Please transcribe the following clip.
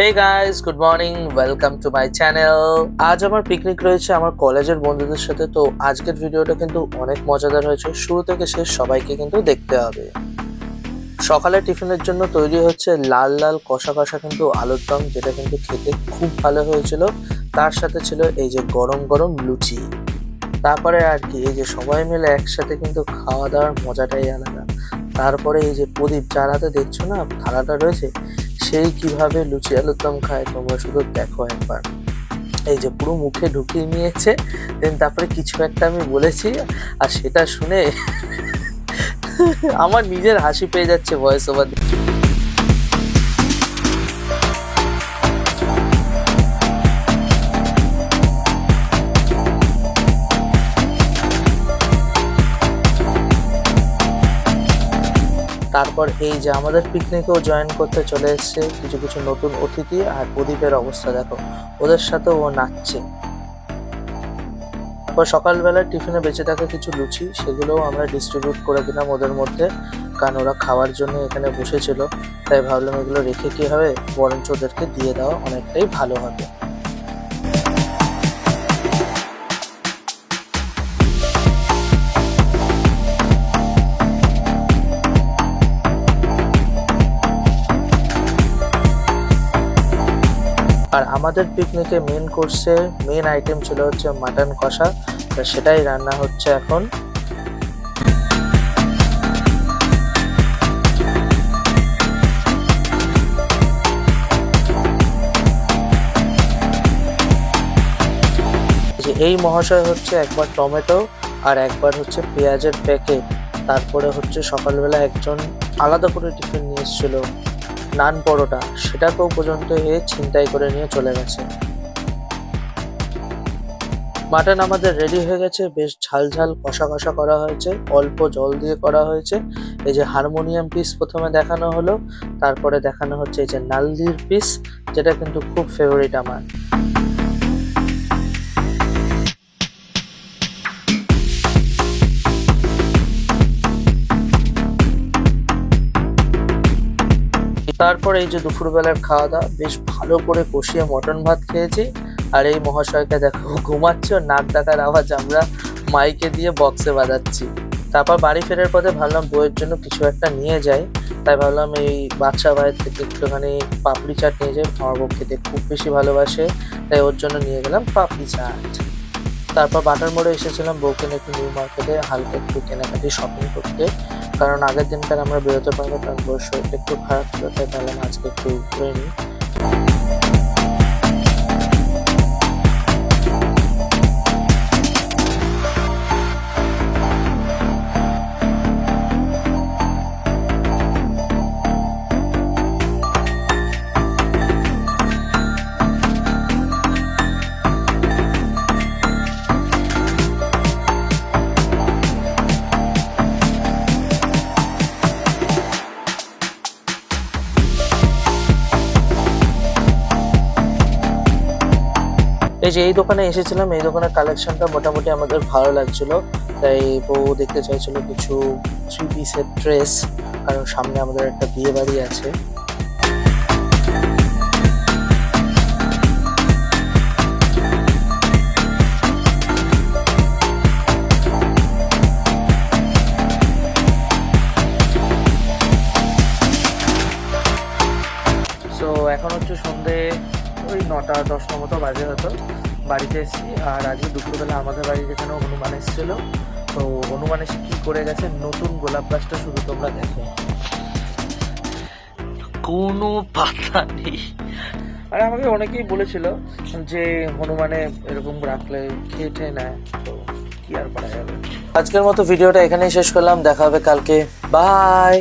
Hey guys, good morning, welcome to my channel. আজ আমার picnic রয়েছে আমার কলেজের বন্ধুদের সাথে। তো আজকের ভিডিওটা কিন্তু অনেক মজাদার হয়েছে, শুরু থেকে শেষ সবাইকে কিন্তু দেখতে হবে। সকালে টিফিনের জন্য তৈরি হচ্ছে লাল লাল কষা কষা কিন্তু আলুর দম, যেটা কিন্তু খেতে খুব ভালো হয়েছিল। তার সাথে ছিল এই যে গরম গরম লুচি। তারপরে আর কি, এই যে সবাই মিলে একসাথে কিন্তু খাওয়া দাওয়ার মজাটাই আলাদা। তারপরে এই যে প্রদীপ, যার হাতে দেখছো না থালাটা রয়েছে, সেই কিভাবে লুচি আলুর দম খায় তোমরা শুধু দেখো একবার। এই যে পুরো মুখে ঢুকিয়ে নিয়েছে, দেন তারপরে কিছু একটা আমি বলেছি, আর সেটা শুনে আমার নিজের হাসি পেয়ে যাচ্ছে ভয়েস ওভার। তারপর এই যে আমাদের পিকনিকেও জয়েন করতে চলে এসছে কিছু কিছু নতুন অতিথি। আর প্রদীপের অবস্থা দেখো, ওদের সাথেও ও নাচছে। তারপর সকালবেলা টিফিনে বেঁচে থাকা কিছু লুচি, সেগুলোও আমরা ডিস্ট্রিবিউট করে দিলাম ওদের মধ্যে, কারণ ওরা খাওয়ার জন্য এখানে বসেছিল। তাই ভাবলাম এগুলো রেখে কি হবে, বরঞ্চ ওদেরকে দিয়ে দেওয়া অনেকটাই ভালো হবে। আর আমাদের পিকনিকে মেন কোর্সে মেন আইটেম ছিল হচ্ছে মাটন কষা, সেটাই রান্না হচ্ছে এখন। এই মহাশয় হচ্ছে একবার টমেটো আর একবার হচ্ছে পেঁয়াজের প্যাকেট, তারপরে হচ্ছে সকালবেলা একজন আলাদা করে টিফিন নিয়ে এসেছিল নান পরোটা, সেটাকেও পর্যন্ত এ ছিনতাই করে নিয়ে চলে গেছে। মাটন আমাদের রেডি হয়ে গেছে, বেশ ঝাল ঝাল কষা কষা করা হয়েছে, অল্প জল দিয়ে করা হয়েছে। এই যে হারমোনিয়াম পিস প্রথমে দেখানো হলো, তারপরে দেখানো হচ্ছে এই যে নালদির পিস, যেটা কিন্তু খুব ফেভারিট আমার। তারপর এই যে দুপুরবেলার খাওয়া দাওয়া, বেশ ভালো করে কষিয়ে মটন ভাত খেয়েছি। আর এই মহাশয়কে দেখো ঘুমাচ্ছে, ওর নাক ডাকার আওয়াজ আমরা মাইকে দিয়ে বক্সে বাজাচ্ছি। তারপর বাড়ি ফেরার পথে ভাবলাম বইয়ের জন্য কিছু একটা নিয়ে যাই, তাই ভাবলাম এই বাচ্চা ভাইয়ের থেকে একটুখানি পাপড়ি চাট নিয়ে যাই। আমার বউ খেতে খুব বেশি ভালোবাসে, তাই ওর জন্য নিয়ে গেলাম পাপড়ি চাট। তারপর বাটার মোড়ে এসেছিলাম বউকে নিয়ে একটু নিউ মার্কেটে হালকা একটু কেনাকাটি শপিং করতে, কারণ আগের দিনকার আমরা বেরোতে পারবো, কারণ বউর শরীরটা একটু খারাপ ছিল, তাই ভাবলাম আজকে একটু ঘুরে নিই। এই যে এই দোকানে এসেছিলাম, এই দোকানের কালেকশনটা মোটামুটি আমাদের ভালো লাগছিল, তাই বউ দেখতে চাইছিল কিছু 3 পিসের ড্রেস, কারণ সামনে আমাদের একটা বিয়ে বাড়ি আছে। সো এখন হচ্ছে সন্ধে ওই 9টা-10টা মতো বাজে হতো, বাড়িতে এসেছি। আর আজকে দুপুরবেলা আমাদের বাড়ি যেখানে হনুমান এসেছিল, তো হনুমান এসে কি করে গেছে, নতুন গোলাপ গাছটা শুধু তোমরা দেখো, কোনো পাতা নেই। আর আমাকে অনেকেই বলেছিল যে হনুমানে এরকম রাখলে খেয়ে নেয়, তো কি আর করা যাবে। আজকের মতো ভিডিওটা এখানেই শেষ করলাম, দেখা হবে কালকে, বাই।